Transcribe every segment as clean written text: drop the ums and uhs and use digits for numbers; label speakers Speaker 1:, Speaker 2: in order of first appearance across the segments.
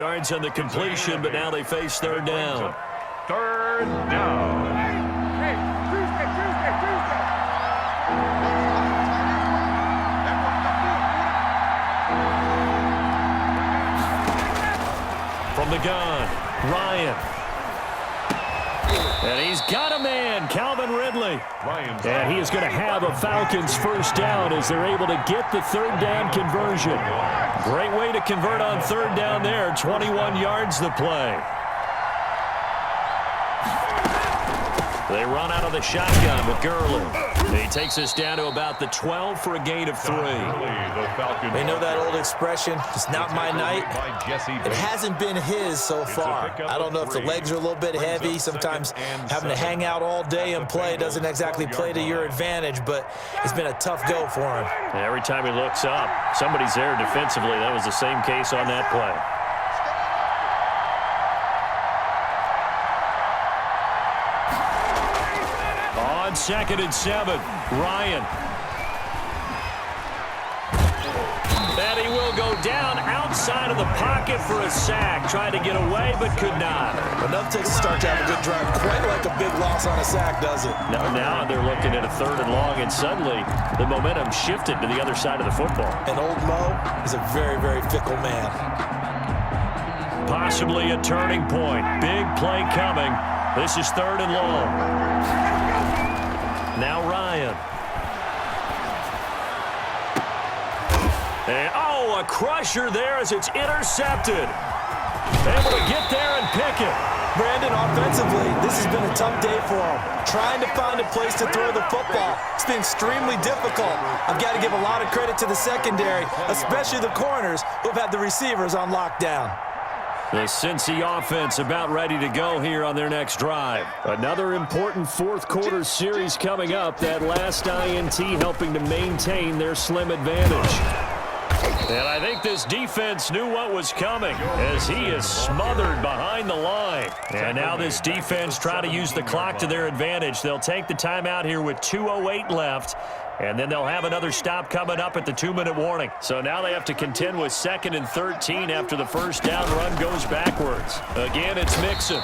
Speaker 1: Yards on the completion, but now they face third down.
Speaker 2: Third down.
Speaker 1: From the gun, Ryan. And he's got a man, Calvin Ridley. And he is going to have a Falcons first down as they're able to get the third down conversion. Great way to convert on third down there. 21 yards the play. They run out of the shotgun with Gurley. He takes us down to about the 12 for a gain of 3.
Speaker 3: They know that old expression, it's not my night. It hasn't been his so far. I don't know if the legs are a little bit heavy. Sometimes having to hang out all day and play doesn't exactly play to your advantage, but it's been a tough go for him.
Speaker 1: Every time he looks up, somebody's there defensively. That was the same case on that play. On 2nd and 7, Ryan. And he will go down outside of the pocket for a sack. Tried to get away, but could not.
Speaker 3: Enough to start to have a good drive. Quite like a big loss on a sack, does it?
Speaker 1: Now they're looking at a 3rd and long, and suddenly the momentum shifted to the other side of the football.
Speaker 3: And old Mo is a very, very fickle man.
Speaker 1: Possibly a turning point. Big play coming. This is 3rd and long. Now Ryan. And, a crusher there as it's intercepted. Able to get there and pick it.
Speaker 3: Brandon, offensively, this has been a tough day for him. Trying to find a place to throw the football. It's been extremely difficult. I've got to give a lot of credit to the secondary, especially the corners who've had the receivers on lockdown.
Speaker 1: The Cincy offense about ready to go here on their next drive. Another important 4th quarter series coming up. That last INT helping to maintain their slim advantage. And I think this defense knew what was coming as he is smothered behind the line. And now this defense trying to use the clock to their advantage. They'll take the timeout here with 2:08 left. And then they'll have another stop coming up at the 2-minute warning. So now they have to contend with 2nd and 13 after the first down run goes backwards. Again, it's Mixon.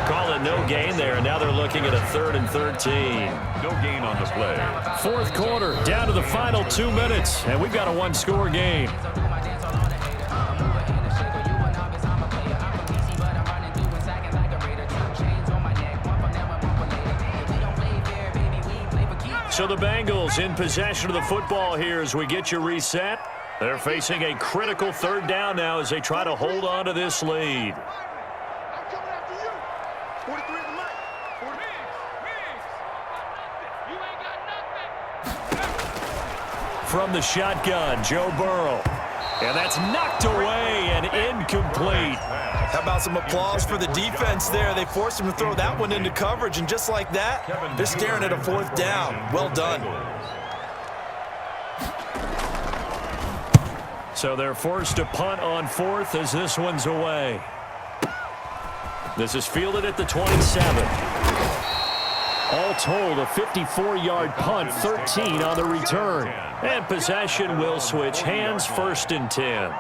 Speaker 1: Call it no gain there, and now they're looking at a 3rd and 13.
Speaker 2: No gain on the play.
Speaker 1: 4th quarter, down to the final 2 minutes, and we've got a 1-score game. So the Bengals in possession of the football here as we get you reset. They're facing a critical 3rd down now as they try to hold on to this lead. From the shotgun, Joe Burrow. And that's knocked away and incomplete.
Speaker 3: How about some applause for the defense there? They forced him to throw that one into coverage, and just like that, they're staring at a 4th down. Well done.
Speaker 1: So they're forced to punt on 4th as this one's away. This is fielded at the 27. All told, a 54-yard punt, 13 on the return. And possession will switch hands, 1st and 10.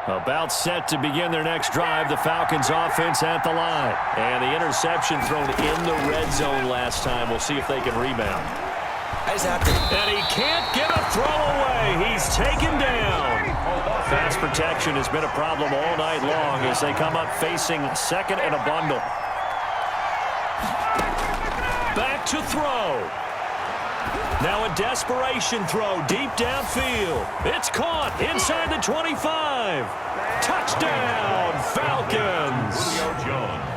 Speaker 1: About set to begin their next drive, the Falcons offense at the line. And the interception thrown in the red zone last time. We'll see if they can rebound. And he can't get a throw away. He's taken down. Pass protection has been a problem all night long as they come up facing 2nd and a bundle. Back to throw. Now a desperation throw deep downfield. It's caught inside the 25. Touchdown, Falcons.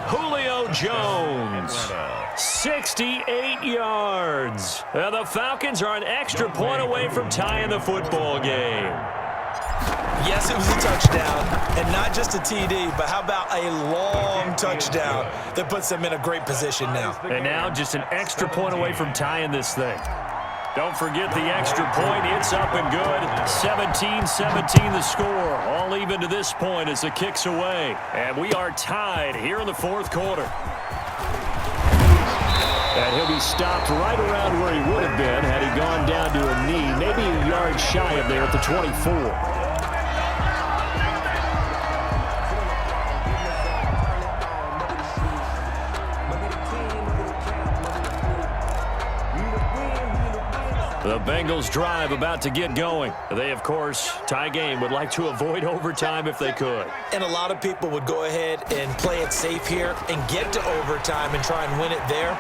Speaker 1: Julio Jones. 68 yards. And the Falcons are an extra point away from tying the football game.
Speaker 3: Yes, it was a touchdown, and not just a TD, but how about a long touchdown that puts them in a great position now.
Speaker 1: And now just an extra point away from tying this thing. Don't forget the extra point. It's up and good. 17-17 the score. All even to this point as the kick's away. And we are tied here in the fourth quarter. And he'll be stopped right around where he would have been had he gone down to a knee, maybe a yard shy of there at the 24. The Bengals drive about to get going. They, of course, tie game, would like to avoid overtime if they could.
Speaker 3: And a lot of people would go ahead and play it safe here and get to overtime and try and win it there.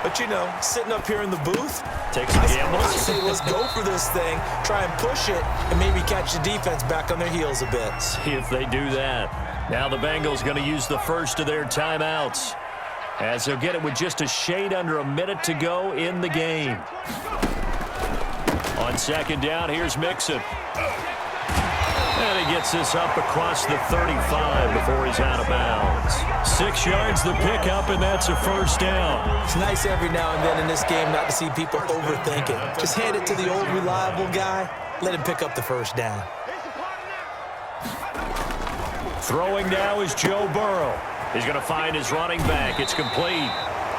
Speaker 3: But, you know, sitting up here in the booth,
Speaker 1: takes a gamble.
Speaker 3: I say let's go for this thing, try and push it, and maybe catch the defense back on their heels a bit.
Speaker 1: See if they do that. Now the Bengals going to use the first of their timeouts, as they'll get it with just a shade under a minute to go in the game. On second down, here's Mixon. And he gets this up across the 35 before he's out of bounds. 6 yards the pickup, and that's a first down.
Speaker 3: It's nice every now and then in this game not to see people overthink it. Just hand it to the old reliable guy. Let him pick up the first down.
Speaker 1: Throwing now is Joe Burrow. He's going to find his running back. It's complete.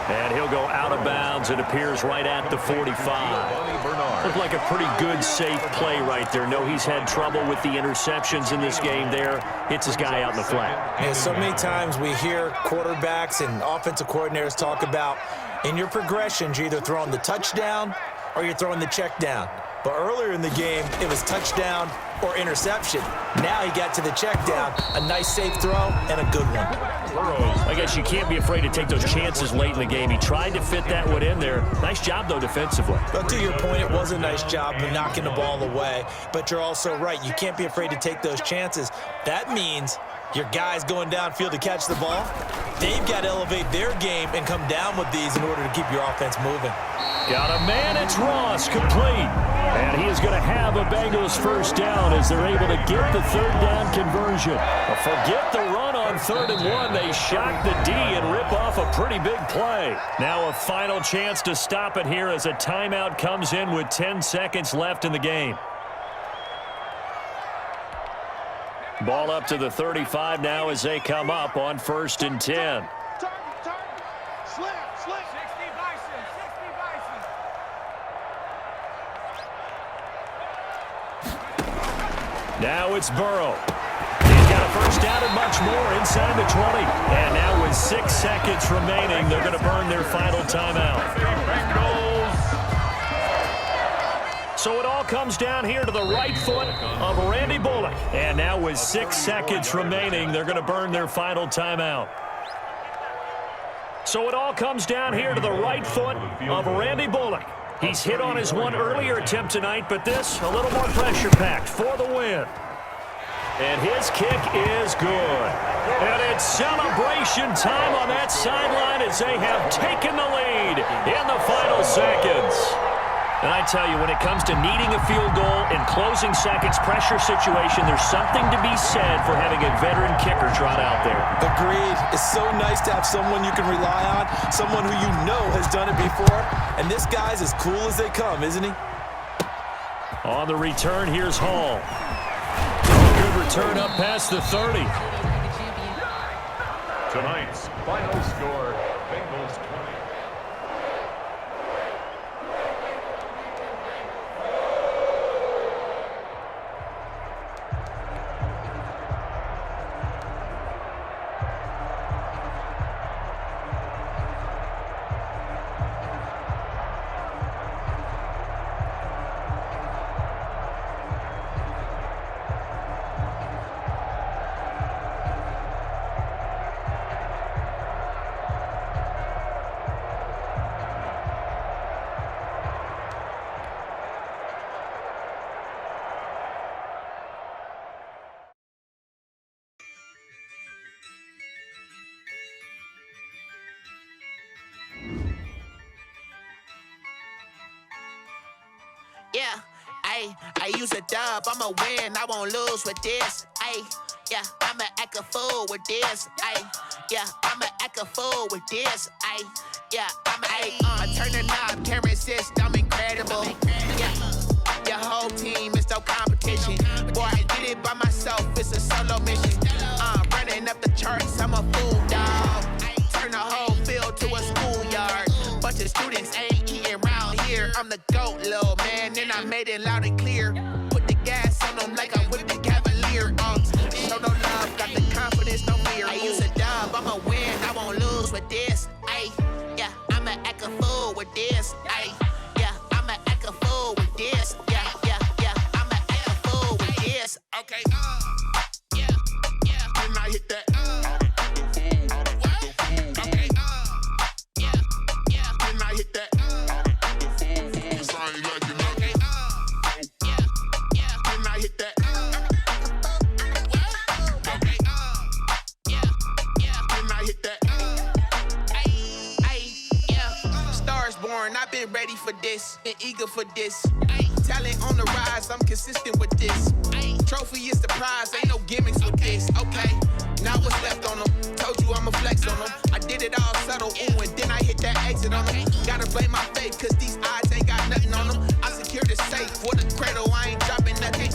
Speaker 1: And he'll go out of bounds. It appears right at the 45. Looked like a pretty good, safe play right there. No, he's had trouble with the interceptions in this game there. Hits his guy out in the flat.
Speaker 3: Yeah, so many times we hear quarterbacks and offensive coordinators talk about in your progressions, you're either throwing the touchdown or you're throwing the check down. But earlier in the game, it was touchdown or interception. Now he got to the check down. A nice safe throw and a good one.
Speaker 1: I guess you can't be afraid to take those chances late in the game. He tried to fit that one in there. Nice job, though, defensively.
Speaker 3: But to your point, it was a nice job of knocking the ball away. But you're also right. You can't be afraid to take those chances. That means your guys going downfield to catch the ball, they've got to elevate their game and come down with these in order to keep your offense moving.
Speaker 1: Got a man, it's Ross, complete. And he is going to have a Bengals first down as they're able to get the third down conversion. But forget the run on 3rd and 1. They shock the D and rip off a pretty big play. Now a final chance to stop it here as a timeout comes in with 10 seconds left in the game. Ball up to the 35 now as they come up on 1st and 10. Now it's Burrow. He's got a first down and much more inside the 20. And now with 6 seconds remaining, they're going to burn their final timeout. So it all comes down here to the right foot of Randy Bullock. And now with 6 seconds remaining, they're going to burn their final timeout. So it all comes down here to the right foot of Randy Bullock. He's hit on his one earlier attempt tonight, but this a little more pressure-packed for the win. And his kick is good. And it's celebration time on that sideline as they have taken the lead in the final seconds. And I tell you, when it comes to needing a field goal in closing seconds, pressure situation, there's something to be said for having a veteran kicker trot out there. Agreed.
Speaker 3: It's so nice to have someone you can rely on, someone who you know has done it before. And this guy's as cool as they come, isn't he?
Speaker 1: On the return, here's Hall. Good return up past the 30.
Speaker 2: Tonight's final score, Bengals 20.
Speaker 4: Yeah, I use a dub, I'ma win, I won't lose with this. Yeah, I'ma act a fool with this. Yeah, I'ma act a fool with this. Yeah, I turn the knob, camera assist, I'm incredible. Yeah, your whole team is no competition. Boy, I did it by myself, it's a solo mission. Running up the charts, I'm a fool, dog. Turn the whole field to a schoolyard. Bunch of students ain't eating round here. I'm the GOAT, little man, and I made it loud and clear. Put the gas on them like I whipped the Cavalier. Show no love, got the confidence, no fear. I use a dub, I'ma win, I won't lose with this. Yeah, I'ma act a fool with this. Yeah, I'ma act a fool with this. Yeah, I'ma act a fool with this. Okay, yeah, can I hit that? Okay, yeah, can I hit that? Cause I ain't like it. Okay, yeah, can I hit that? Okay, yeah, can I hit that? Stars born, I've been ready for this, been eager for this. Talent on the rise, I'm consistent with this. Trophy is the prize, ain't no gimmicks with this. Okay, now what's left on them? Told you I'ma flex on them. I did it all subtle, ooh, and then I hit that exit on them. Gotta blame my faith, cause these odds ain't got nothing on them. I secured the safe for the cradle, I ain't dropping nothing.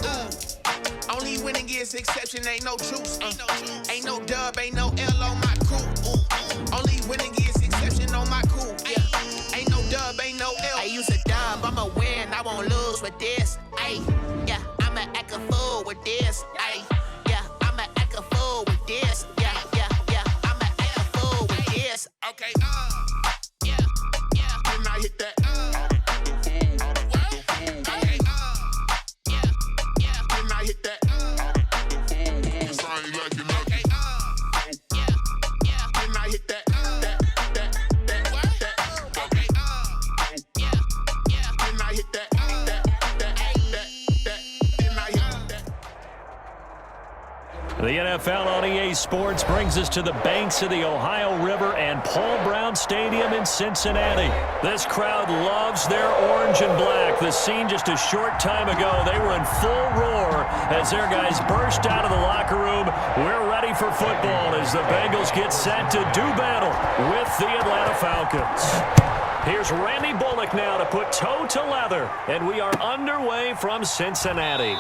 Speaker 4: Only winning is exception, ain't no truce. Ain't no dub, ain't no L on my crew. Only winning is exception on my crew. Yeah, ain't no dub, ain't no L. I use a dub, I'ma win, I won't lose with this. Yeah, I'ma act a fool with this. Yeah, I'ma act a fool with this. Yeah, I'ma act a fool with this. Okay, yeah, can I hit that? Okay, yeah, can I hit that? Cause I ain't like it. Okay, yeah, can I hit that? Okay, yeah, can I hit that?
Speaker 1: The NFL on EA Sports brings us to the banks of the Ohio River and Paul Brown Stadium in Cincinnati. This crowd loves their orange and black. The scene just a short time ago, they were in full roar as their guys burst out of the locker room. We're ready for football as the Bengals get set to do battle with the Atlanta Falcons. Here's Randy Bullock now to put toe to leather, and we are underway from Cincinnati.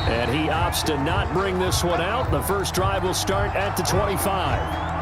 Speaker 1: And he opts to not bring this one out. The first drive will start at the 25.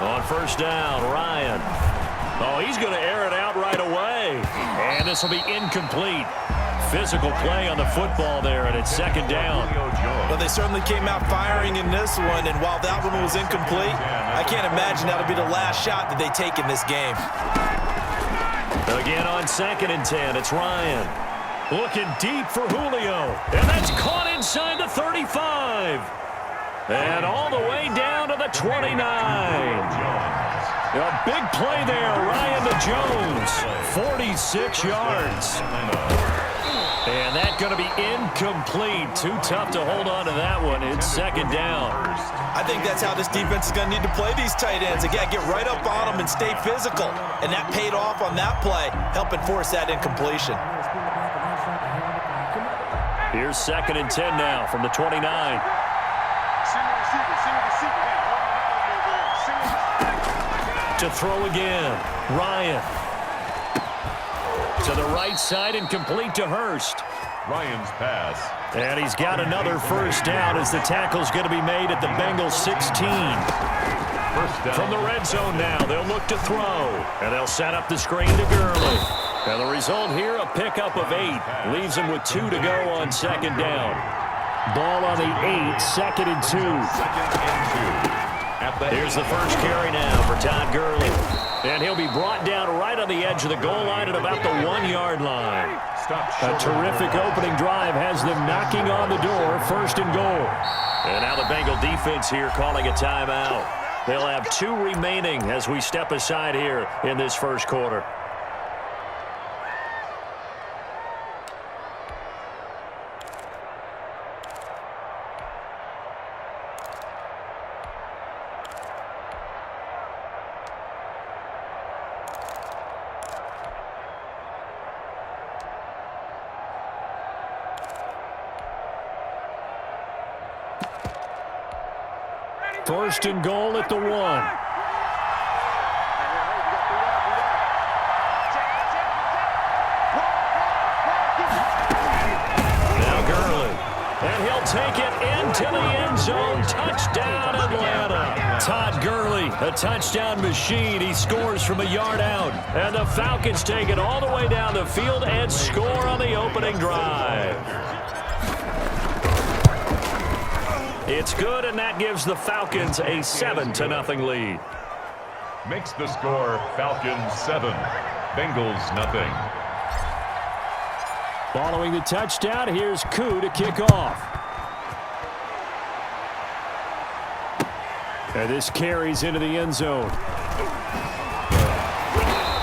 Speaker 1: On first down, Ryan. Oh, he's going to air it out right away. And this will be incomplete. Physical play on the football there, and it's second down.
Speaker 3: Well, they certainly came out firing in this one, and while that one was incomplete, I can't imagine that'll be the last shot that they take in this game.
Speaker 1: Again on 2nd and 10, it's Ryan. Looking deep for Julio. And that's caught inside the 35. And all the way down to the 29. A big play there, Ryan to Jones. 46 yards. And that's going to be incomplete. Too tough to hold on to that one. It's second down.
Speaker 3: I think that's how this defense is going to need to play these tight ends. Again, get right up on them and stay physical. And that paid off on that play, helping force that incompletion.
Speaker 1: Here's 2nd and 10 now from the 29. To throw again, Ryan. To the right side and complete to Hurst.
Speaker 2: Ryan's pass.
Speaker 1: And he's got another first down as the tackle's going to be made at the Bengals 16.
Speaker 2: First down.
Speaker 1: From the red zone now, they'll look to throw. And they'll set up the screen to Gurley. And the result here, a pickup of 8. Leaves him with 2 to go on second down. Ball on the 8, 2nd and 2.
Speaker 2: Second and 2.
Speaker 1: Here's the first carry now for Todd Gurley. And he'll be brought down right on the edge of the goal line at about the 1-yard line. A terrific opening drive has them knocking on the door, 1st and goal. And now the Bengal defense here calling a timeout. They'll have 2 remaining as we step aside here in this first quarter. First and goal at the 1. Now Gurley. And he'll take it into the end zone. Touchdown, Atlanta. Todd Gurley, a touchdown machine. He scores from a yard out. And the Falcons take it all the way down the field and score on the opening drive. It's good, and that gives the Falcons a 7-0 lead.
Speaker 2: Makes the score Falcons 7, Bengals nothing.
Speaker 1: Following the touchdown, here's Koo to kick off. And this carries into the end zone.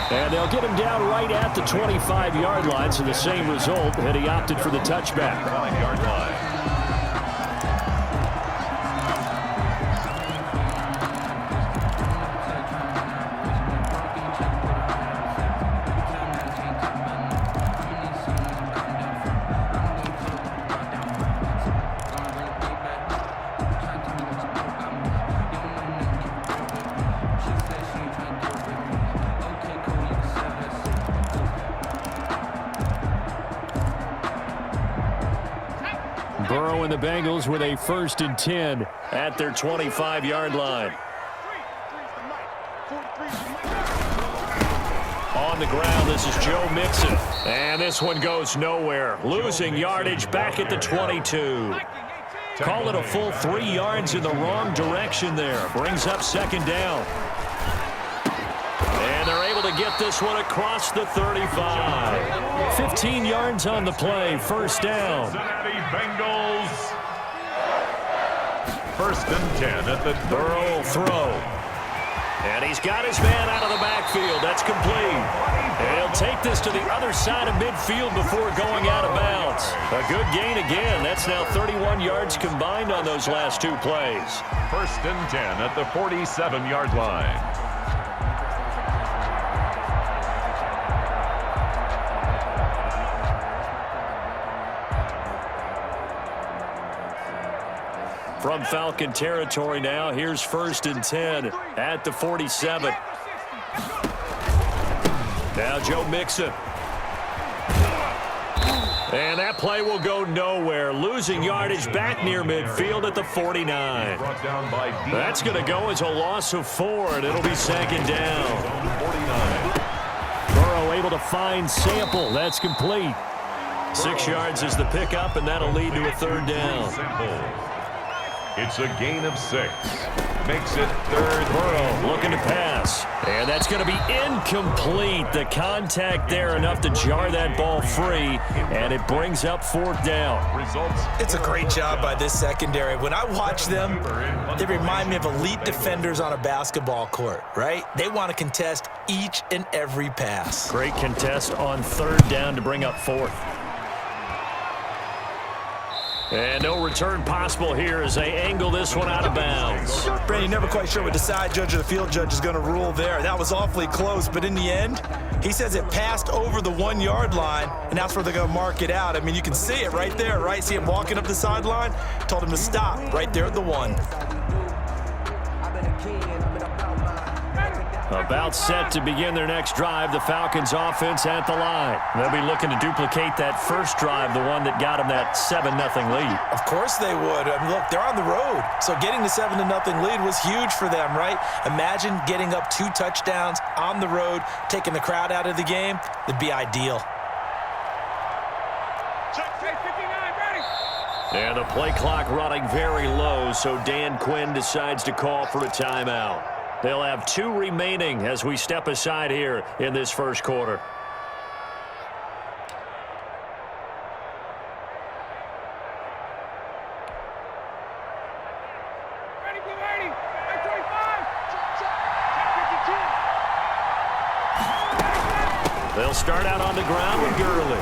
Speaker 1: And they'll get him down right at the 25-yard line, so the same result, and he opted for the touchback.
Speaker 2: 5-yard line.
Speaker 1: Burrow and the Bengals with a 1st and 10 at their 25-yard line. On the ground, this is Joe Mixon. And this one goes nowhere. Losing yardage back at the 22. Call it a full 3 yards in the wrong direction there. Brings up 2nd down. And they're able to get this one across the 35. 15 yards on the play, 1st down.
Speaker 2: Cincinnati Bengals. 1st and 10 at the
Speaker 1: Burrow will throw. And he's got his man out of the backfield. That's complete. And he'll take this to the other side of midfield before going out of bounds. A good gain again. That's now 31 yards combined on those last 2 plays.
Speaker 2: 1st and 10 at the 47-yard line.
Speaker 1: From Falcon territory now, here's 1st and 10 at the 47. Now Joe Mixon. And that play will go nowhere. Losing yardage back near midfield at the 49. That's going to go as a loss of 4, and it'll be 2nd down. Burrow able to find Sample. That's complete. 6 yards is the pickup, and that'll lead to a 3rd down.
Speaker 2: It's a gain of 6. Makes it 3rd.
Speaker 1: Burrow looking to pass. And that's going to be incomplete. The contact there enough to jar that ball free. And it brings up 4th down.
Speaker 3: It's a great job by this secondary. When I watch them, they remind me of elite defenders on a basketball court, right? They want to contest each and every pass.
Speaker 1: Great contest on 3rd down to bring up 4th. And no return possible here as they angle this one out of bounds.
Speaker 3: Brandon, never quite sure what the side judge or the field judge is going to rule there. That was awfully close, but in the end, he says it passed over the 1-yard line, and that's where they're going to mark it out. I mean, you can see it right there, right? See him walking up the sideline? Told him to stop right there at the 1.
Speaker 1: About set to begin their next drive, the Falcons offense at the line. They'll be looking to duplicate that first drive, the one that got them that 7-0 lead.
Speaker 3: Of course they would. I mean, look, they're on the road. So getting the 7-0 lead was huge for them, right? Imagine getting up 2 touchdowns on the road, taking the crowd out of the game. That'd be ideal.
Speaker 1: And the play clock running very low, so Dan Quinn decides to call for a timeout. They'll have 2 remaining as we step aside here in this first quarter. He'll start out on the ground with Gurley.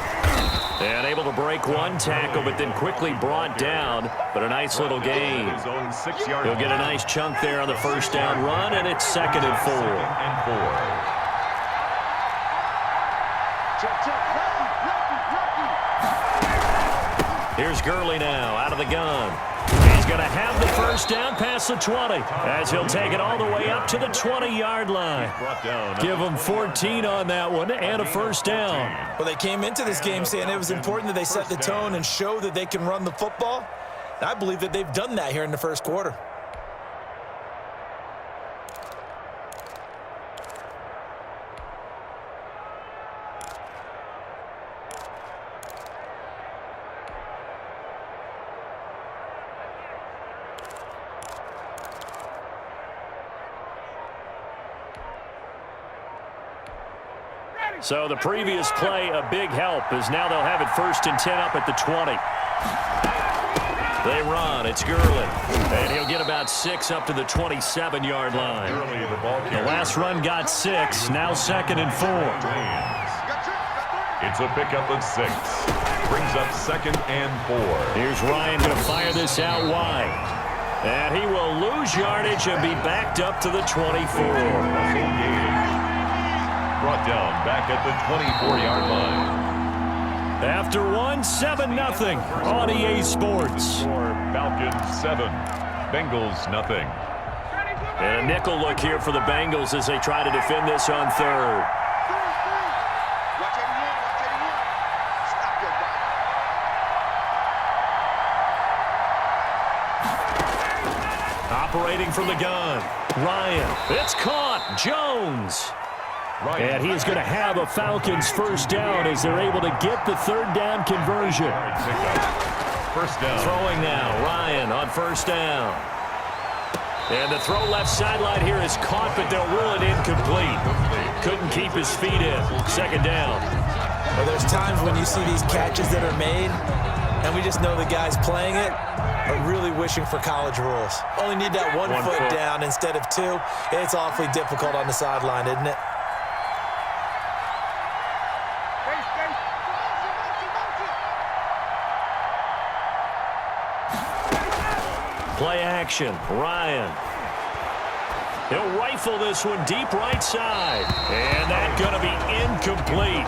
Speaker 1: And able to break one tackle, but then quickly brought down. But a nice little gain. He'll get a nice chunk there on the first down run, and it's 2nd and 4. Here's Gurley now out of the gun. He's going to have the first down past the 20 as he'll take it all the way up to the 20-yard line. Give him 14 on that one and a first down.
Speaker 3: Well, they came into this game saying it was important that they set the tone and show that they can run the football. And I believe that they've done that here in the first quarter.
Speaker 1: So the previous play, a big help, as now they'll have it 1st and 10 up at the 20. They run. It's Gurley. And he'll get about 6 up to the 27-yard line. The last run got 6. Now 2nd and 4.
Speaker 2: It's a pickup of 6. Brings up 2nd and 4.
Speaker 1: Here's Ryan going to fire this out wide. And he will lose yardage and be backed up to the 24.
Speaker 2: Brought down back at the 24-yard line.
Speaker 1: After one, 7-0 on EA Sports.
Speaker 2: Falcons 7, Bengals nothing.
Speaker 1: And a nickel look here for the Bengals as they try to defend this on 3rd. Operating from the gun, Ryan. It's caught. Jones. And he is going to have a Falcons first down as they're able to get the 3rd down conversion.
Speaker 2: First down.
Speaker 1: Throwing now, Ryan on 1st down. And the throw left sideline here is caught, but they'll rule it incomplete. Couldn't keep his feet in. 2nd down.
Speaker 3: Well, there's times when you see these catches that are made, and we just know the guys playing it are really wishing for college rules. Only need that one foot down instead of 2. It's awfully difficult on the sideline, isn't it?
Speaker 1: Play action, Ryan. He'll rifle this one deep right side. And that's going to be incomplete.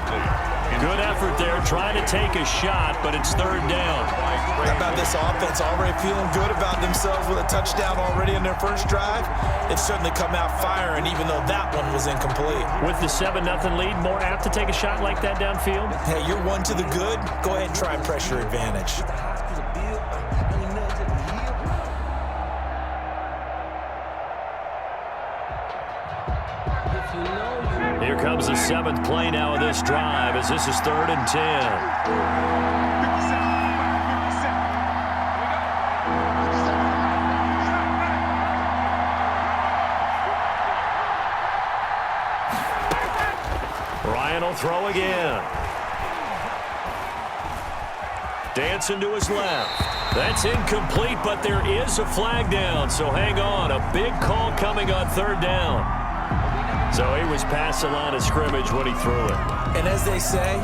Speaker 1: Good effort there trying to take a shot, but it's 3rd down.
Speaker 3: How about this offense already feeling good about themselves with a touchdown already in their first drive? They've certainly come out firing, even though that one was incomplete.
Speaker 1: With the 7-0 lead, more apt to take a shot like that downfield?
Speaker 3: Hey, you're one to the good. Go ahead and try pressure advantage.
Speaker 1: Here comes the 7th play now of this drive as this is 3rd and 10. Ryan will throw again. Dancing to his left. That's incomplete, but there is a flag down, so hang on. A big call coming on 3rd down. So he was past the line of scrimmage when he threw it.
Speaker 3: And as they say,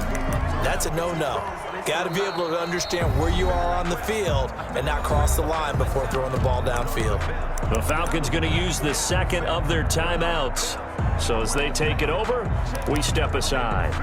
Speaker 3: that's a no-no. Got to be able to understand where you are on the field and not cross the line before throwing the ball downfield.
Speaker 1: The Falcons going to use the 2nd of their timeouts. So as they take it over, we step aside.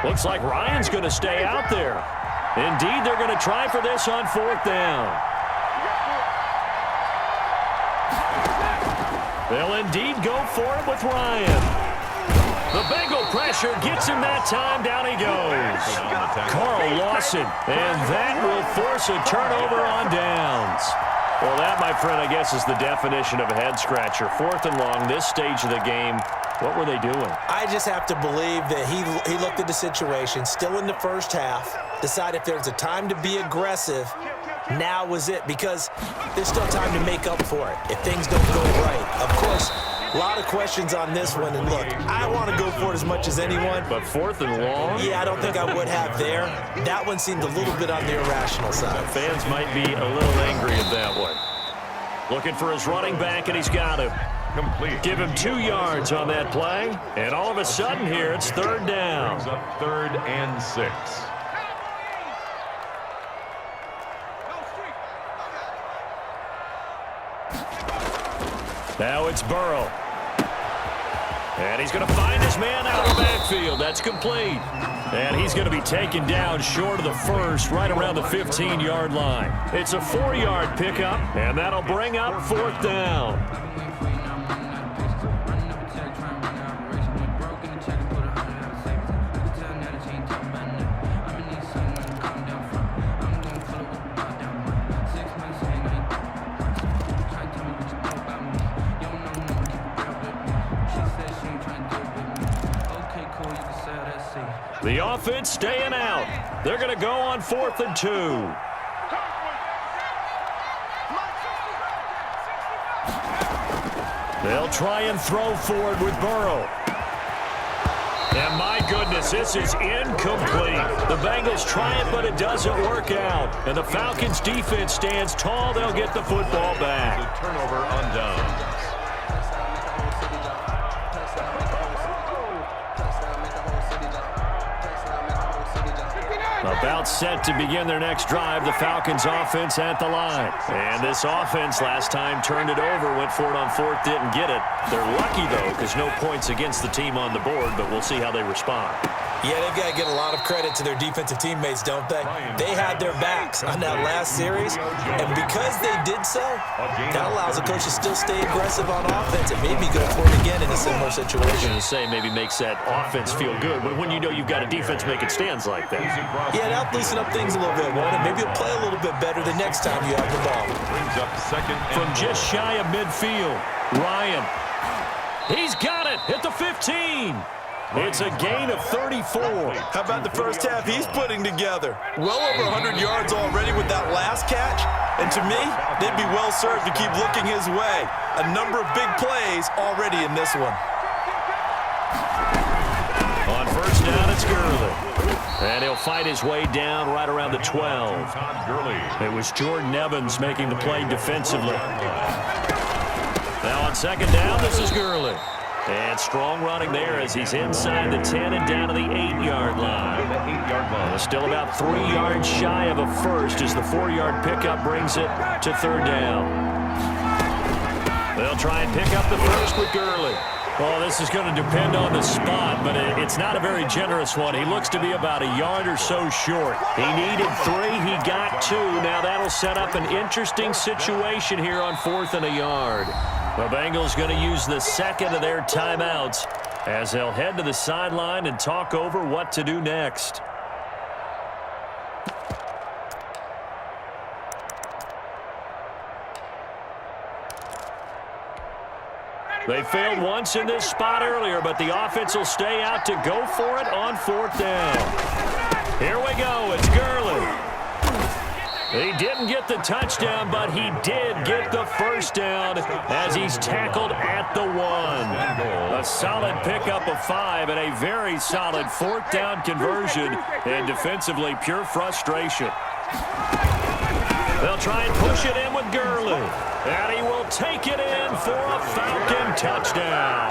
Speaker 1: Looks like Ryan's going to stay out there. Indeed, they're going to try for this on 4th down. They'll indeed go for it with Ryan. The Bengal pressure gets him that time. Down he goes. Carl Lawson. And that will force a turnover on downs. Well, that, my friend, I guess is the definition of a head-scratcher. 4th and long, this stage of the game. What were they doing?
Speaker 3: I just have to believe that he looked at the situation, still in the first half, decided if there's a time to be aggressive, now was it, because there's still time to make up for it if things don't go right. Of course, A lot of questions on this one, and look, I want to go for it as much as anyone.
Speaker 1: But 4th and long?
Speaker 3: Yeah, I don't think I would have there. That one seemed a little bit on the irrational side.
Speaker 1: Fans might be a little angry at that one. Looking for his running back, and he's got him.
Speaker 2: Complete.
Speaker 1: Give him 2 yards on that play, and all of a sudden here, it's 3rd down.
Speaker 2: Brings up 3rd and 6.
Speaker 1: Now it's Burrow. And he's going to find his man out of the backfield. That's complete. And he's going to be taken down short of the first, right around the 15-yard line. It's a 4-yard pickup, and that'll bring up 4th down. The offense staying out. They're going to go on 4th and 2. They'll try and throw forward with Burrow. And my goodness, this is incomplete. The Bengals try it, but it doesn't work out. And the Falcons defense stands tall. They'll get the football back.
Speaker 2: The turnover on downs.
Speaker 1: About set to begin their next drive, the Falcons offense at the line. And this offense last time turned it over, went for it on 4th, didn't get it. They're lucky, though, because no points against the team on the board, but we'll see how they respond.
Speaker 3: Yeah, they've got to get a lot of credit to their defensive teammates, don't they? They had their backs on that last series, and because they did so, that allows the coach to still stay aggressive on offense and maybe go for it again in a similar situation.
Speaker 1: To say maybe makes that offense feel good, but when you know you've got a defense making stands like that.
Speaker 3: Yeah, that'll loosen up things a little bit, won't it? Maybe you'll play a little bit better the next time you have the ball.
Speaker 2: Brings up 2nd and
Speaker 1: from just shy of midfield. Ryan. He's got it at the 15. It's a gain of 34.
Speaker 3: How about the first half he's putting together? Well over 100 yards already with that last catch. And to me, they'd be well served to keep looking his way. A number of big plays already in this one.
Speaker 1: On 1st down, it's Gurley. And he'll fight his way down right around the 12. It was Jordan Evans making the play defensively. Now on 2nd down, this is Gurley. And strong running there as he's inside the 10 and down to the 8-yard line. Still about 3 yards shy of a first as the 4-yard pickup brings it to 3rd down. They'll try and pick up the first with Gurley. Well, this is going to depend on the spot, but it's not a very generous one. He looks to be about a yard or so short. He needed 3. He got 2. Now that'll set up an interesting situation here on 4th and a yard. The Bengals going to use the 2nd of their timeouts as they'll head to the sideline and talk over what to do next. They failed once in this spot earlier, but the offense will stay out to go for it on 4th down. Here we go. It's Gurley. He didn't get the touchdown, but he did get the first down as he's tackled at the 1. A solid pickup of 5 and a very solid 4th down conversion, and defensively pure frustration. They'll try and push it in with Gurley, and he will take it in for a Falcon touchdown.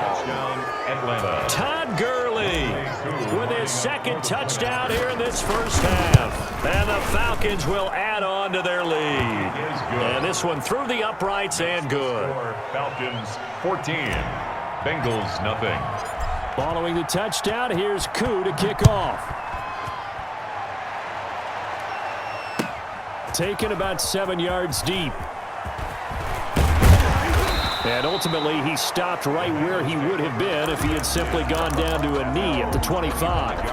Speaker 2: Atlanta.
Speaker 1: Todd Gurley with his 2nd touchdown here in this first half. And the Falcons will add on to their lead. And this one through the uprights and good.
Speaker 2: Falcons 14, Bengals nothing.
Speaker 1: Following the touchdown, here's Koo to kick off. Taken about 7 yards deep. And ultimately, he stopped right where he would have been if he had simply gone down to a knee at the 25.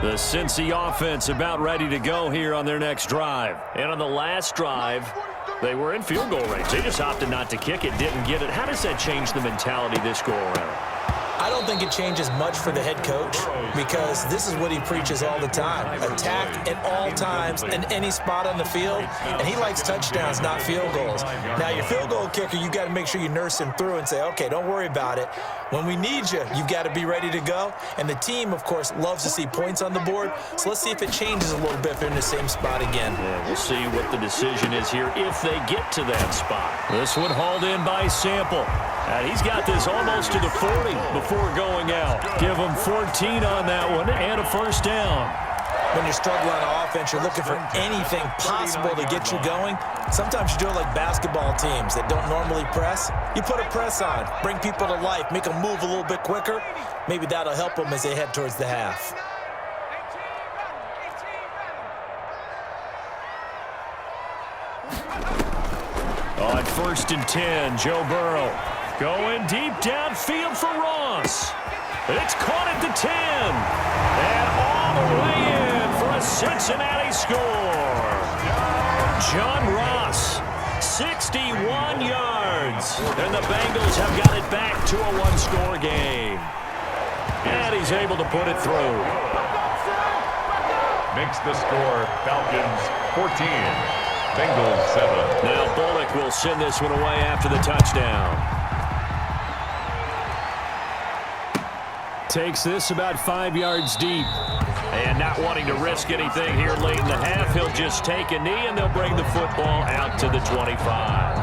Speaker 1: The Cincy offense about ready to go here on their next drive. And on the last drive, they were in field goal range. They just opted not to kick it, didn't get it. How does that change the mentality this go around?
Speaker 3: I don't think it changes much for the head coach because this is what he preaches all the time. Attack at all times in any spot on the field, and he likes touchdowns, not field goals. Now, your field goal kicker, you got to make sure you nurse him through and say, okay, don't worry about it. When we need you, you've got to be ready to go. And the team, of course, loves to see points on the board, so let's see if it changes a little bit if they're in the same spot again.
Speaker 1: Yeah, we'll see what the decision is here if they get to that spot. This one hauled in by Sample. And he's got this almost to the 40 before going out. Give him 14 on that one and a first down.
Speaker 3: When you're struggling on offense, you're looking for anything possible to get you going. Sometimes you do it like basketball teams that don't normally press. You put a press on, bring people to life, make them move a little bit quicker. Maybe that'll help them as they head towards the half.
Speaker 1: On 1st and 10, Joe Burrow going deep downfield for Ross. It's caught at the 10. And all the way in for a Cincinnati score. John Ross, 61 yards. And the Bengals have got it back to a one-score game. And he's able to put it through.
Speaker 2: Makes the score Falcons 14. Bengals 7.
Speaker 1: Now Bullock will send this one away after the touchdown. Takes this about 5 yards deep. And not wanting to risk anything here late in the half, he'll just take a knee and they'll bring the football out to the 25.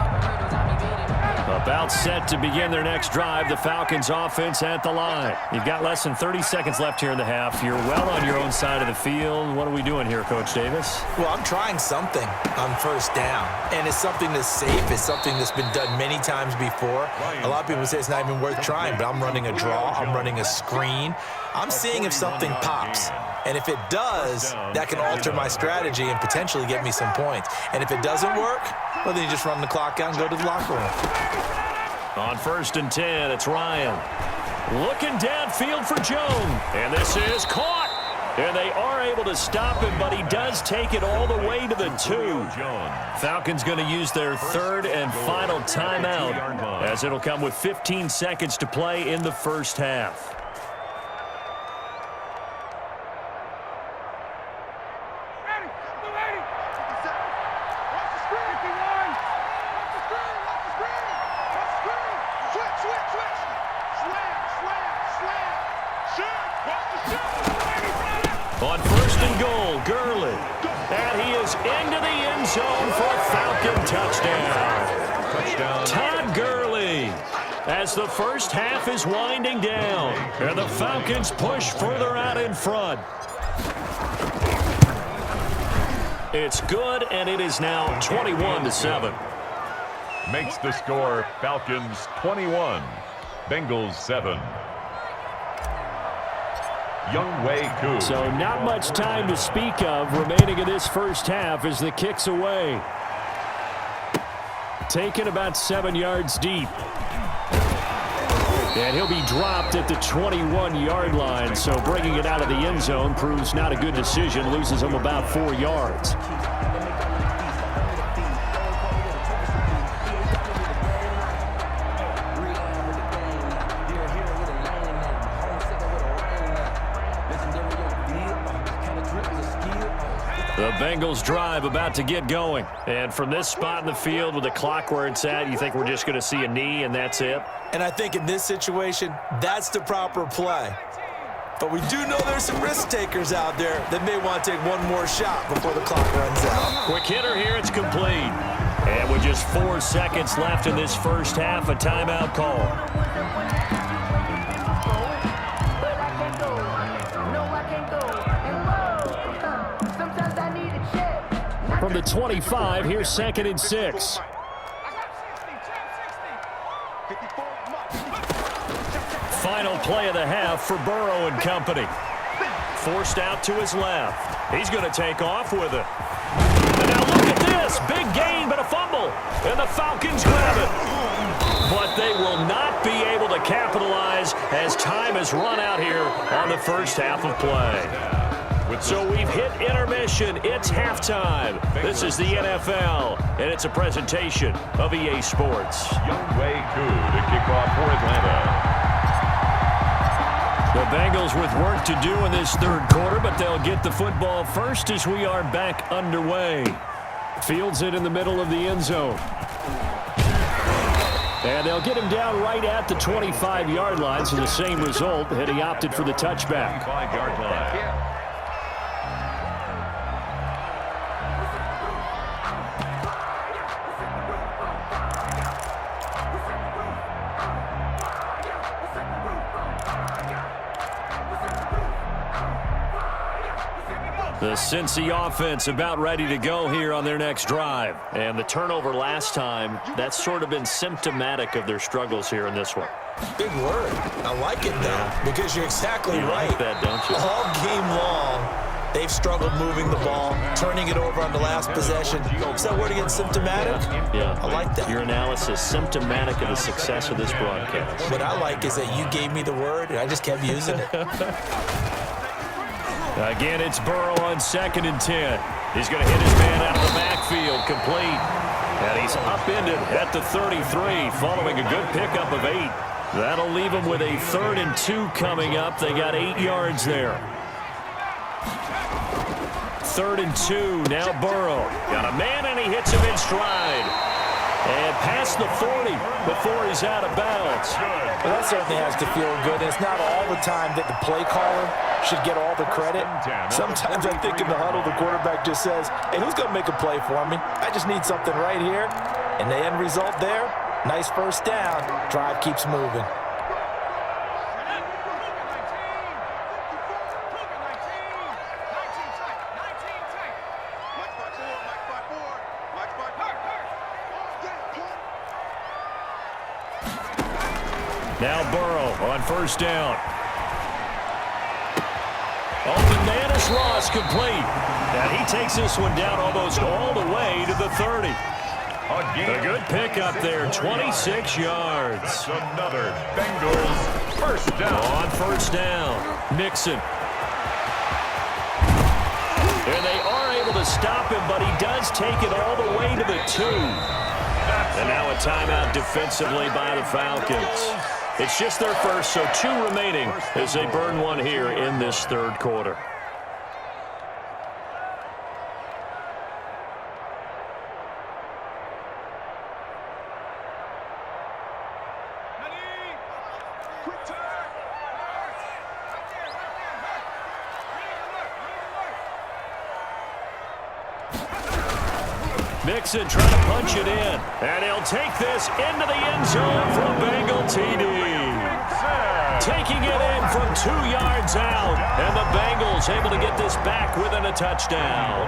Speaker 1: About set to begin their next drive, the Falcons offense at the line. You've got less than 30 seconds left here in the half. You're well on your own side of the field. What are we doing here, Coach Davis?
Speaker 3: Well, I'm trying something on first down, and it's something that's safe. It's something that's been done many times before. A lot of people say it's not even worth trying, but I'm running a draw. I'm running a screen. I'm seeing if something pops. And if it does, that can alter my strategy and potentially get me some points. And if it doesn't work, well, then you just run the clock out and go to the locker room.
Speaker 1: On 1st and 10, it's Ryan. Looking downfield for Jones. And this is caught. And they are able to stop him, but he does take it all the way to the 2. Falcons going to use their third and final timeout, as it'll come with 15 seconds to play in the first half. On 1st and goal, Gurley. And he is into the end zone for a Falcon touchdown. Todd Gurley, as the first half is winding down. And the Falcons push further out in front. It's good, and it is now 21-7.
Speaker 2: Makes the score Falcons 21, Bengals 7. Younghoe Koo.
Speaker 1: So not much time to speak of remaining in this first half as the kick's away. Taken about 7 yards deep. And he'll be dropped at the 21-yard line, so bringing it out of the end zone proves not a good decision, loses him about 4 yards. The Bengals drive about to get going. And from this spot in the field with the clock where it's at, you think we're just going to see a knee and that's it?
Speaker 3: And I think in this situation, that's the proper play. But we do know there's some risk takers out there that may want to take one more shot before the clock runs out.
Speaker 1: Quick hitter here, it's complete. And with just 4 seconds left in this first half, a timeout call. From the 25, here's 2nd and 6. Final play of the half for Burrow and company. Forced out to his left. He's going to take off with it. And now look at this. Big gain, but a fumble. And the Falcons grab it. But they will not be able to capitalize as time has run out here on the first half of play. So we've hit intermission. It's halftime. This is the NFL, and it's a presentation of EA Sports.
Speaker 2: Younghoe Koo to kick off for Atlanta.
Speaker 1: The Bengals with work to do in this third quarter, but they'll get the football first as we are back underway. Fields it in the middle of the end zone. And they'll get him down right at the 25-yard line, so the same result, had he opted for the touchback.
Speaker 2: 5-yard line.
Speaker 1: The Cincy offense about ready to go here on their next drive. And the turnover last time, that's sort of been symptomatic of their struggles here in this one.
Speaker 3: Big word. I like it, though, because you're exactly right.
Speaker 1: Like that, don't you?
Speaker 3: All game long, they've struggled moving the ball, turning it over on the last possession. Is that word again, symptomatic?
Speaker 1: Yeah.
Speaker 3: I like that.
Speaker 1: Your analysis, symptomatic of the success of this broadcast.
Speaker 3: What I like is that you gave me the word, and I just kept using it.
Speaker 1: Again, it's Burrow on 2nd and 10. He's going to hit his man out of the backfield, complete. And he's upended at the 33, following a good pickup of 8. That'll leave him with a 3rd and 2 coming up. They got 8 yards there. 3rd and 2, now Burrow. Got a man, and he hits him in stride. And past the 40 before he's out of bounds.
Speaker 3: Well, that certainly has to feel good. It's not all the time that the play caller should get all the credit. Sometimes I think in the huddle, the quarterback just says, hey, who's going to make a play for me? I just need something right here. And the end result there, nice first down. Drive keeps moving.
Speaker 1: Now Burrow on 1st down. Open man is Ross, complete. And he takes this one down almost all the way to the 30. A good pickup there, 26 yards.
Speaker 2: That's another Bengals first down.
Speaker 1: On 1st down, Mixon. And they are able to stop him, but he does take it all the way to the 2. And now a timeout defensively by the Falcons. It's just their first, so 2 remaining as they burn one here in this third quarter. Mixon trying to punch it in. And he'll take this into the end zone from Bengal TD. Taking it in from 2 yards out. And the Bengals able to get this back within a touchdown.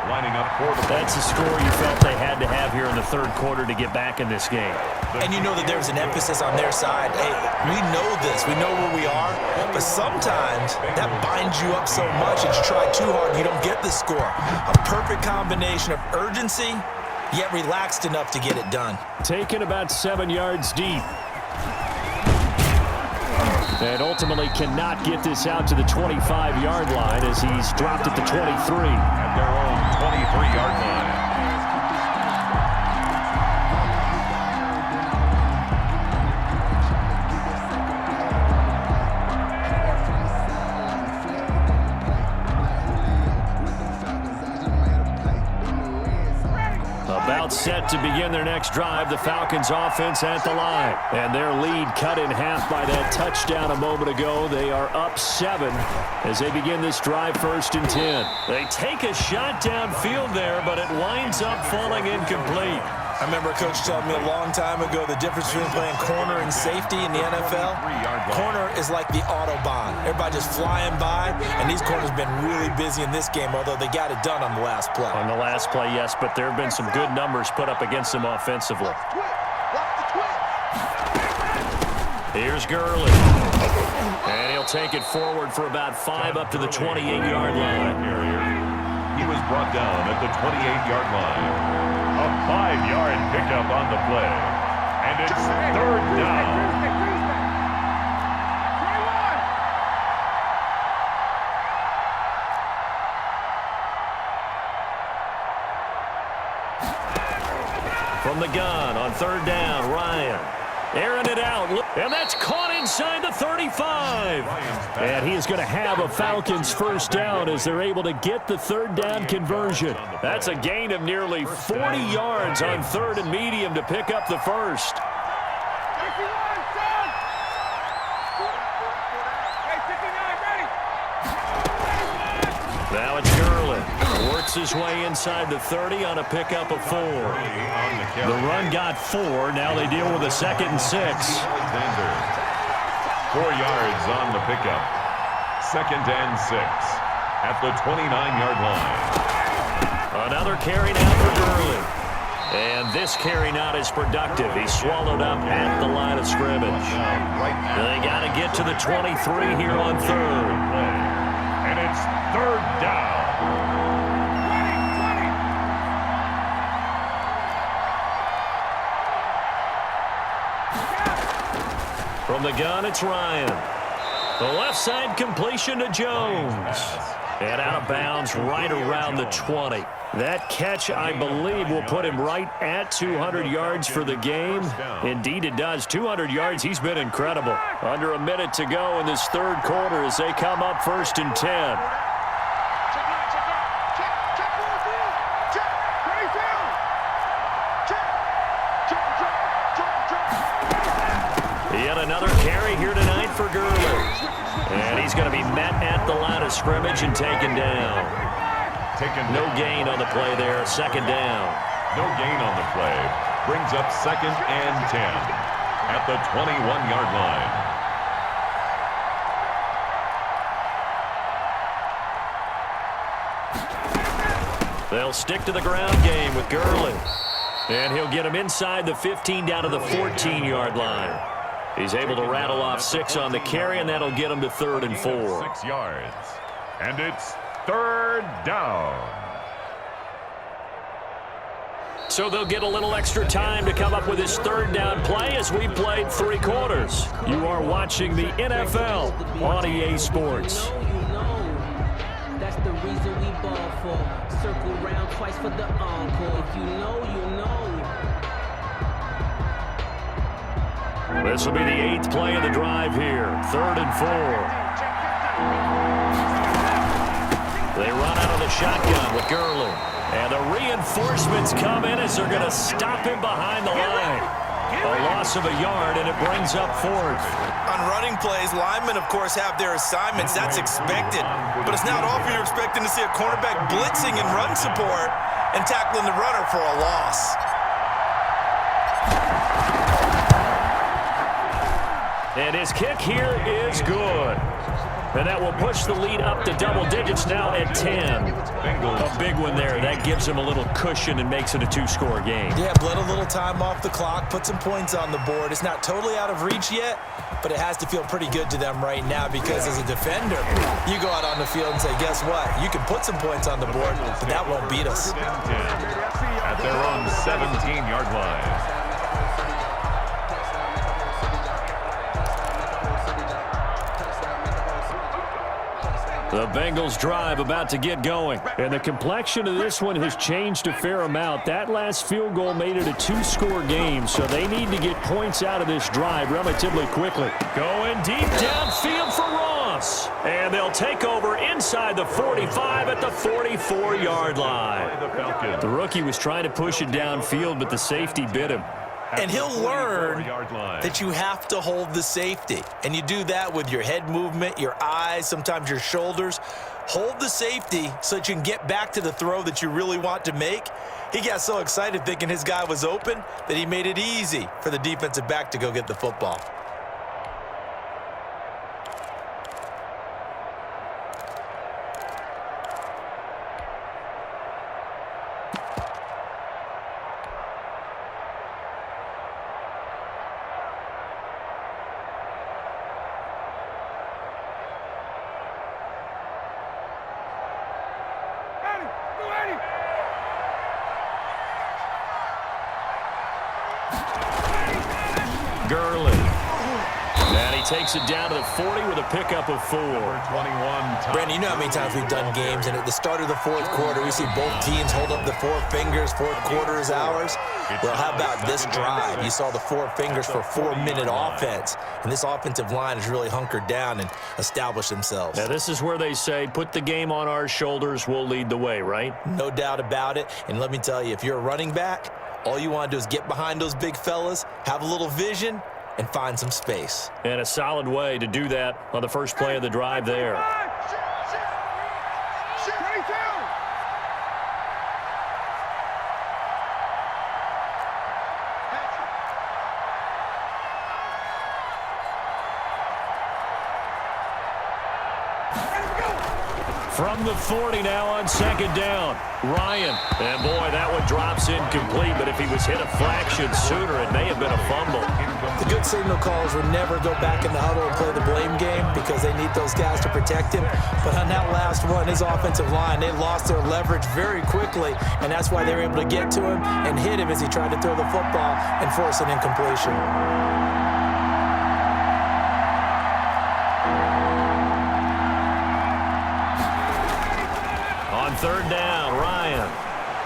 Speaker 2: Lining up for the
Speaker 1: That's a score you felt they had to have here in the third quarter to get back in this game.
Speaker 3: And you know that there's an emphasis on their side. Hey, we know this. We know where we are. But sometimes that binds you up so much that you try too hard and you don't get the score. A perfect combination of urgency, yet relaxed enough to get it done.
Speaker 1: Taken about 7 yards deep. And ultimately cannot get this out to the 25-yard line as he's dropped at the 23.
Speaker 2: At their own 23-yard line.
Speaker 1: About set to begin their next drive, the Falcons offense at the line. And their lead cut in half by that touchdown a moment ago. They are up 7 as they begin this drive 1st and 10. They take a shot downfield there, but it winds up falling incomplete.
Speaker 3: I remember a coach telling me a long time ago the difference between playing corner and safety in the NFL. Corner is like the Autobahn. Everybody just flying by, and these corners have been really busy in this game, although they got it done on the last play.
Speaker 1: On the last play, yes, but there have been some good numbers put up against them offensively. Here's Gurley. And he'll take it forward for about 5 up to the 28-yard line.
Speaker 2: He was brought down at the 28-yard line. A 5-yard pickup on the play. And it's 3rd down.
Speaker 1: From the gun on 3rd down, Ryan. Airing it out, and that's caught inside the 35. And he is going to have a Falcons first down as they're able to get the third down conversion. That's a gain of nearly 40 yards on third and medium to pick up the first. Now it's Gurley. Works his way inside the 30 on a pickup of 4. The run got 4. Now they deal with a 2nd and 6.
Speaker 2: 4 yards on the pickup. 2nd and 6 at the 29-yard line.
Speaker 1: Another carry now for Gurley. And this carry not as productive. He's swallowed up at the line of scrimmage. They got to get to the 23 here on third.
Speaker 2: And it's third down.
Speaker 1: From the gun, it's Ryan. The left side completion to Jones. And out of bounds right around the 20. That catch, I believe, will put him right at 200 yards for the game. Indeed, it does. 200 yards, he's been incredible. Under a minute to go in this third quarter as they come up 1st and 10. Yet another carry here tonight for Gurley. And he's going to be met at the line of scrimmage and taken down. No gain on the play there. 2nd down.
Speaker 2: No gain on the play. Brings up 2nd and 10 at the 21-yard line.
Speaker 1: They'll stick to the ground game with Gurley. And he'll get him inside the 15 down to the 14-yard line. He's able to rattle off 6 on the carry, and that'll get him to 3rd and 4.
Speaker 2: 6 yards. And it's third down.
Speaker 1: So they'll get a little extra time to come up with his third down play as we played 3 quarters. You are watching the NFL on EA Sports.
Speaker 5: That's the reason we ball for. Circle round twice for the encore. If you know, you know.
Speaker 1: This will be the 8th play of the drive here. 3rd and 4. They run out of the shotgun with Gurley. And the reinforcements come in as they're going to stop him behind the line. A loss of a yard, and it brings up 4th.
Speaker 3: On running plays, linemen, of course, have their assignments. That's expected. But it's not often you're expecting to see a cornerback blitzing and run support and tackling the runner for a loss.
Speaker 1: And his kick here is good. And that will push the lead up to double digits now at 10. A big one there. That gives him a little cushion and makes it a 2-score game.
Speaker 3: Yeah, bled a little time off the clock, put some points on the board. It's not totally out of reach yet, but it has to feel pretty good to them right now because as a defender, you go out on the field and say, guess what? You can put some points on the board, but that won't beat us.
Speaker 2: At their own 17-yard line.
Speaker 1: The Bengals drive about to get going. And the complexion of this one has changed a fair amount. That last field goal made it a 2-score game, so they need to get points out of this drive relatively quickly. Going deep downfield for Ross. And they'll take over inside the 45 at the 44-yard line. The rookie was trying to push it downfield, but the safety bit him.
Speaker 3: And he'll learn that you have to hold the safety. And you do that with your head movement, your eyes, sometimes your shoulders. Hold the safety so that you can get back to the throw that you really want to make. He got so excited thinking his guy was open that he made it easy for the defensive back to go get the football.
Speaker 1: Gurley. And he takes it down to the 40 with a pickup of 4.
Speaker 3: Brandon, you know how many times we've done games, and at the start of the fourth quarter, we see both teams hold up the 4 fingers, fourth quarter is ours. Well, how about this drive? You saw the 4 fingers for 4-minute offense, and this offensive line has really hunkered down and established themselves.
Speaker 1: Now, this is where they say, put the game on our shoulders, we'll lead the way, right?
Speaker 3: No doubt about it, and let me tell you, if you're a running back, all you want to do is get behind those big fellas, have a little vision, and find some space.
Speaker 1: And a solid way to do that on the first play of the drive there. From the 40 now on second down. Ryan. And boy, that one drops incomplete, but if he was hit a fraction sooner, it may have been a fumble.
Speaker 3: The good signal callers would never go back in the huddle and play the blame game because they need those guys to protect him. But on that last one, his offensive line, they lost their leverage very quickly, and that's why they were able to get to him and hit him as he tried to throw the football and force an incompletion.
Speaker 1: Third down, Ryan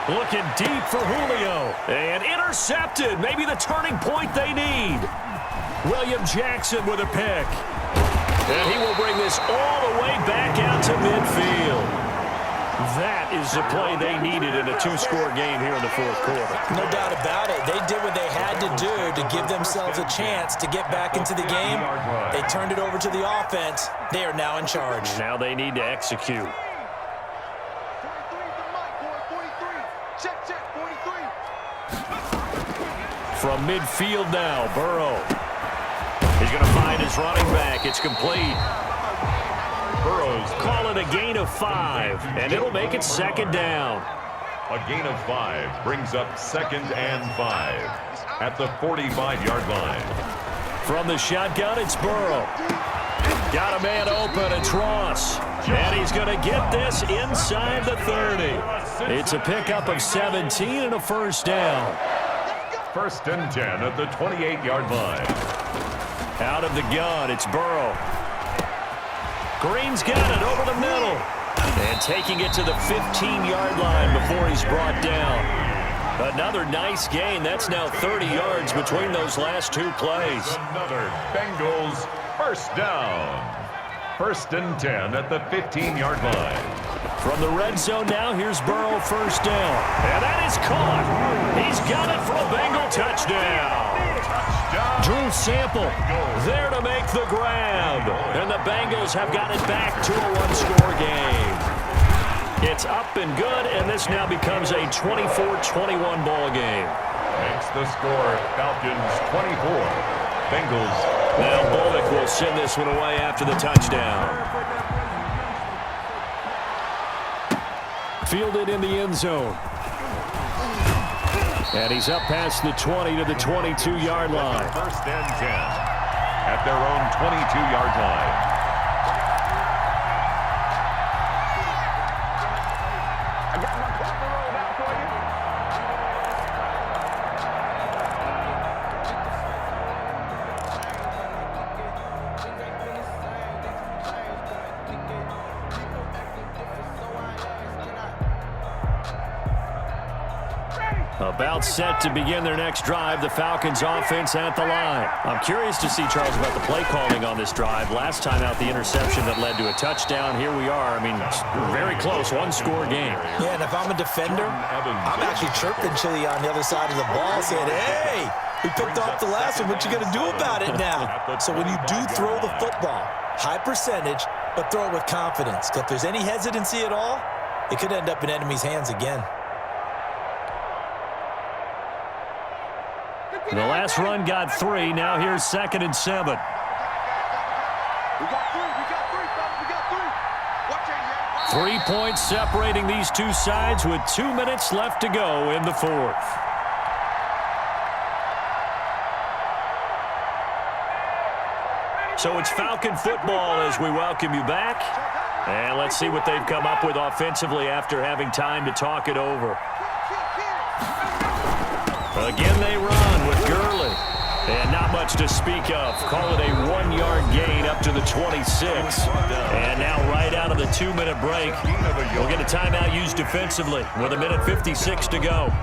Speaker 1: looking deep for Julio. And intercepted, maybe the turning point they need. William Jackson with a pick. And he will bring this all the way back out to midfield. That is the play they needed in a 2-score game here in the fourth quarter.
Speaker 3: No doubt about it. They did what they had to do to give themselves a chance to get back into the game. They turned it over to the offense. They are now in charge.
Speaker 1: Now they need to execute. From midfield now, Burrow. He's going to find his running back. It's complete. Burrow's call it a gain of 5, and it'll make it second down.
Speaker 2: A gain of 5 brings up 2nd and 5 at the 45-yard line.
Speaker 1: From the shotgun, it's Burrow. Got a man open, it's Ross. And he's going to get this inside the 30. It's a pickup of 17 and a first down.
Speaker 2: 1st and 10 at the 28-yard line.
Speaker 1: Out of the gun, it's Burrow. Green's got it over the middle. And taking it to the 15-yard line before he's brought down. Another nice gain. That's now 30 yards between those last 2 plays.
Speaker 2: Another Bengals first down. 1st and 10 at the 15-yard line.
Speaker 1: From the red zone now, here's Burrow, first down. And that is caught. He's got it for a Bengal touchdown. Drew Sample there to make the grab. And the Bengals have got it back to a 1-score game. It's up and good, and this now becomes a 24-21 ball game.
Speaker 2: Makes the score Falcons 24. Bengals.
Speaker 1: Now Bullock will send this one away after the touchdown. Fielded in the end zone. And he's up past the 20 to the 22-yard line.
Speaker 2: 1st and 10 at their own 22-yard line.
Speaker 1: About set to begin their next drive, the Falcons offense at the line. I'm curious to see, Charles, about the play calling on this drive. Last time out, the interception that led to a touchdown. Here we are. I mean, very close, 1-score game.
Speaker 3: Yeah, and if I'm a defender, I'm actually chirping Chili on the other side of the ball saying, hey, we picked off the last one. What you going to do about it now? So when you do throw the football, high percentage, but throw it with confidence. Because if there's any hesitancy at all, it could end up in enemy's hands again.
Speaker 1: The last run got 3. Now here's 2nd and 7.
Speaker 6: We got 3.
Speaker 1: 3 points separating these two sides with 2 minutes left to go in the fourth. So it's Falcon football as we welcome you back. And let's see what they've come up with offensively after having time to talk it over. Again, they run with Gurley. And not much much to speak of. Call it a 1-yard gain up to the 26. And now right out of the 2-minute break, we'll get a timeout used defensively with 1:56 to go.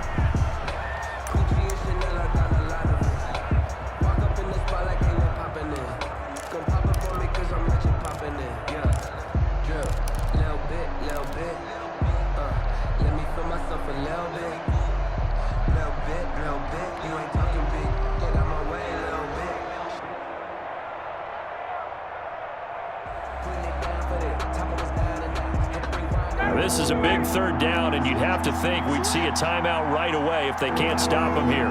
Speaker 1: This is a big 3rd down, and you'd have to think we'd see a timeout right away if they can't stop him here.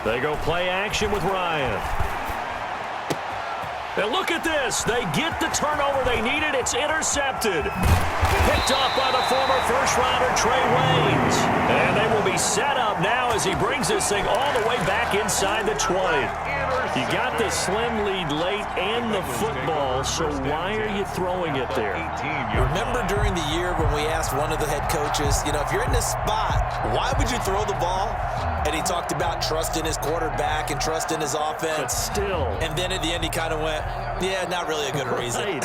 Speaker 1: They go play action with Ryan. And look at this. They get the turnover they needed. It's intercepted. Picked up by the former first-rounder Trey Waynes. And they will be set up now as he brings this thing all the way back inside the 20. You got the slim lead late and the football, so why are you throwing it there?
Speaker 3: Remember during the year when we asked one of the head coaches, if you're in this spot, why would you throw the ball? And he talked about trust in his quarterback and trust in his offense.
Speaker 1: But still.
Speaker 3: And then at the end he kind of went, yeah, not really a good reason.
Speaker 1: Right.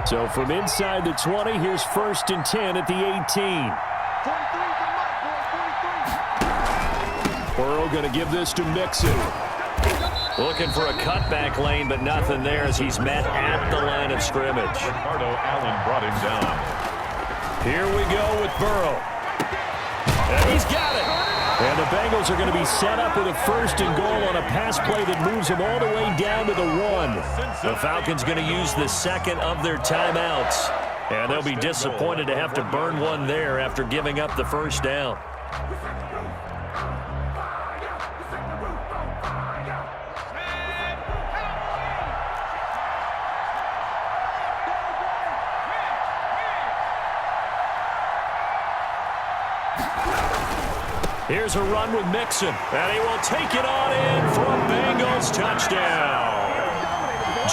Speaker 1: So from inside the 20, here's 1st and 10 at the 18. Burrow going to give this to Mixon. Looking for a cutback lane, but nothing there as he's met at the line of scrimmage.
Speaker 2: Ricardo Allen brought him down.
Speaker 1: Here we go with Burrow. And he's got it. And the Bengals are going to be set up with a 1st and goal on a pass play that moves them all the way down to the 1. The Falcons going to use the 2nd of their timeouts. And they'll be disappointed to have to burn one there after giving up the 1st down. Here's a run with Mixon, and he will take it on in for a Bengals touchdown.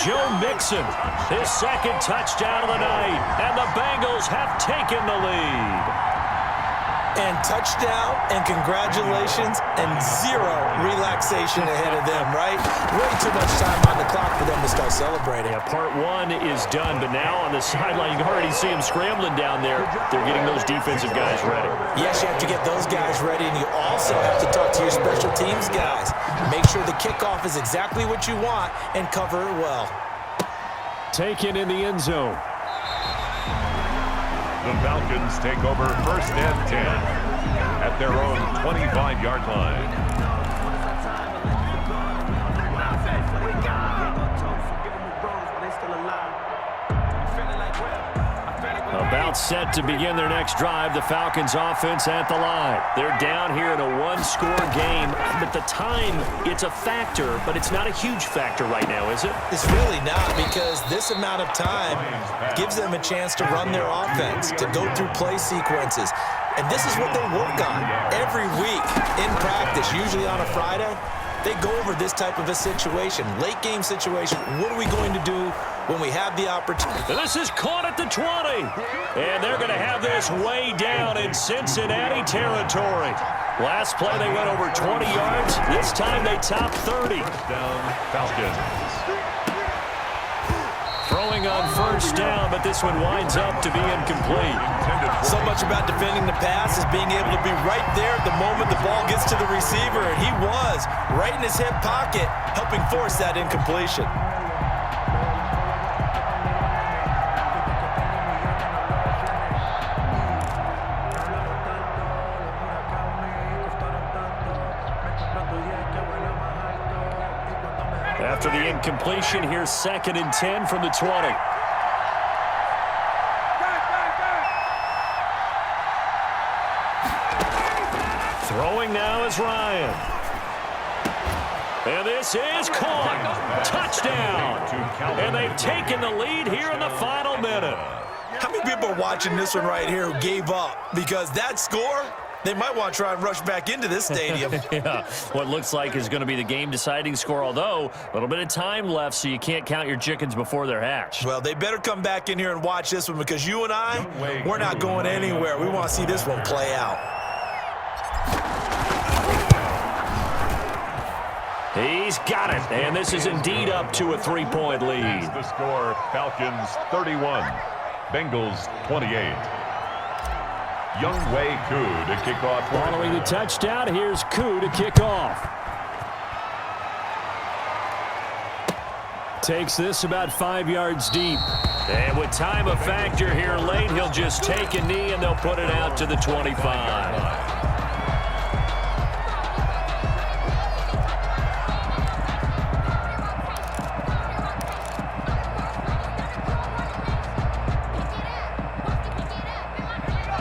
Speaker 1: Joe Mixon, his 2nd touchdown of the night, and the Bengals have taken the lead.
Speaker 3: And touchdown, and congratulations, and 0 relaxation ahead of them, right? Way too much time on the clock for them to start celebrating.
Speaker 1: Yeah, part 1 is done, but now on the sideline, you can already see them scrambling down there. They're getting those defensive guys ready.
Speaker 3: Yes, you have to get those guys ready, and you also have to talk to your special teams guys. Make sure the kickoff is exactly what you want and cover it well.
Speaker 1: Taken in the end zone.
Speaker 2: The Falcons take over 1st and 10 at their own 25-yard line.
Speaker 1: About set to begin their next drive, the Falcons offense at the line. They're down here in a 1-score game, but the time, it's a factor, but it's not a huge factor right now, is it?
Speaker 3: It's really not, because this amount of time gives them a chance to run their offense, to go through play sequences. And this is what they work on every week in practice, usually on a Friday. They go over this type of a situation, late game situation. What are we going to do when we have the opportunity?
Speaker 1: This is caught at the 20. And they're going to have this way down in Cincinnati territory. Last play they went over 20 yards. This time they topped 30.
Speaker 2: Down Falcons.
Speaker 1: Throwing on 1st down, but this one winds up to be incomplete.
Speaker 3: So much about defending the pass is being able to be right there at the moment the ball gets to the receiver, and he was right in his hip pocket, helping force that incompletion.
Speaker 1: After the incompletion, here's 2nd and 10 from the 20. Throwing now is Ryan. And this is caught. Touchdown. And they've taken the lead here in the final minute.
Speaker 3: How many people are watching this one right here who gave up? Because that score, They might want to try and rush back into this stadium.
Speaker 1: Yeah, what looks like is going to be the game-deciding score, although a little bit of time left, so you can't count your chickens before they're hatched.
Speaker 3: Well, they better come back in here and watch this one, because you and I, we're not going anywhere. We want to see this one play out.
Speaker 1: He's got it, and this is indeed up to a 3-point lead.
Speaker 2: The score, Falcons 31, Bengals 28. Younghoe Koo to kick off.
Speaker 1: Following the touchdown, here's Koo to kick off. Takes this about 5 yards deep. And with time a factor here late, he'll just take a knee and they'll put it out to the 25.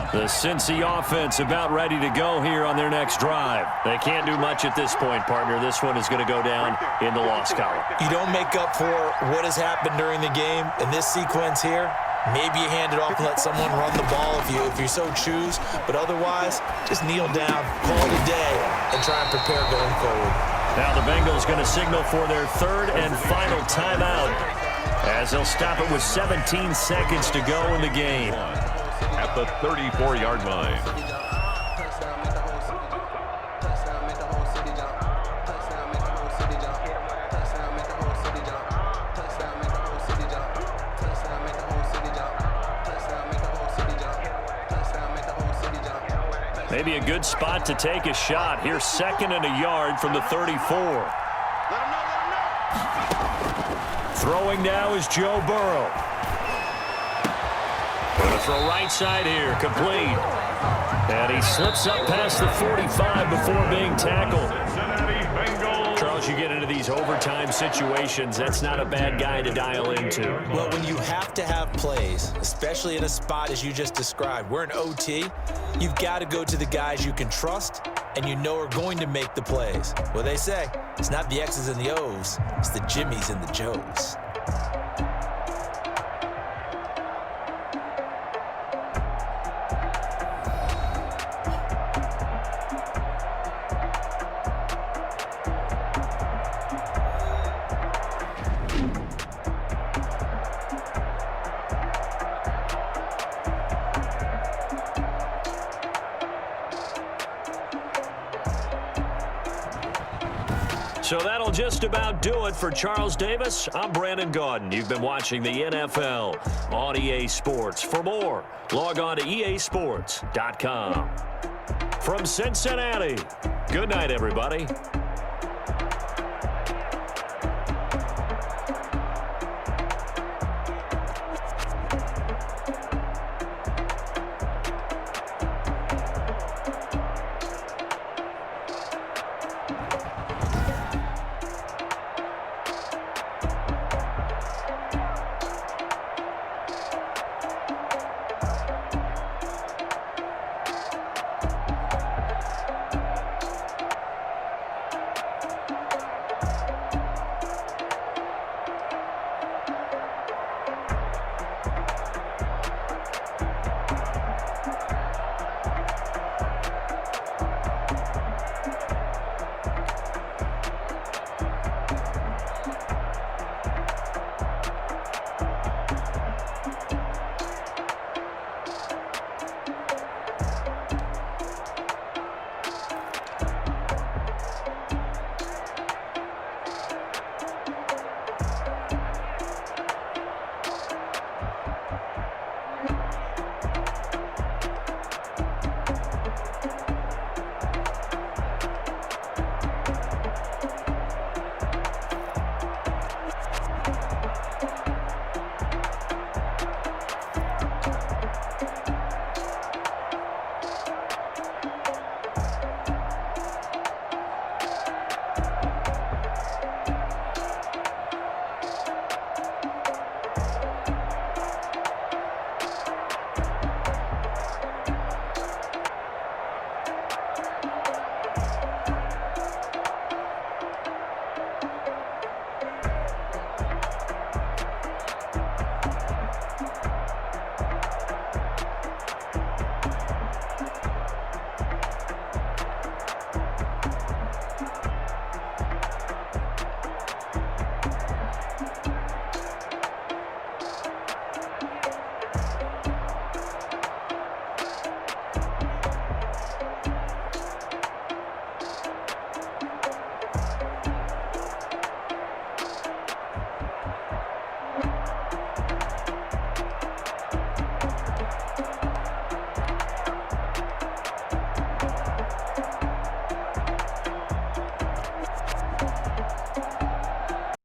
Speaker 1: The Cincy offense about ready to go here on their next drive. They can't do much at this point, partner. This one is going to go down in the loss column.
Speaker 3: You don't make up for what has happened during the game in this sequence here. Maybe you hand it off and let someone run the ball if you so choose. But otherwise, just kneel down, call it a day, and try and prepare going forward.
Speaker 1: Now the Bengals going to signal for their third and final timeout, as they'll stop it with 17 seconds to go in the game.
Speaker 2: At the 34-yard line.
Speaker 1: Maybe a good spot to take a shot. Here's 2nd and a yard from the 34. Throwing now is Joe Burrow. Going to throw right side here, complete. And he slips up past the 45 before being tackled. Charles, you get into these overtime situations, that's not a bad guy to dial into.
Speaker 3: Well, when you have to have plays, especially in a spot as you just described, we're in OT, you've got to go to the guys you can trust and you know are going to make the plays. Well, they say, it's not the X's and the O's, it's the Jimmies and the Joes.
Speaker 1: So that'll just about do it for Charles Davis. I'm Brandon Gaudin. You've been watching the NFL on EA Sports. For more, log on to easports.com. From Cincinnati, good night, everybody.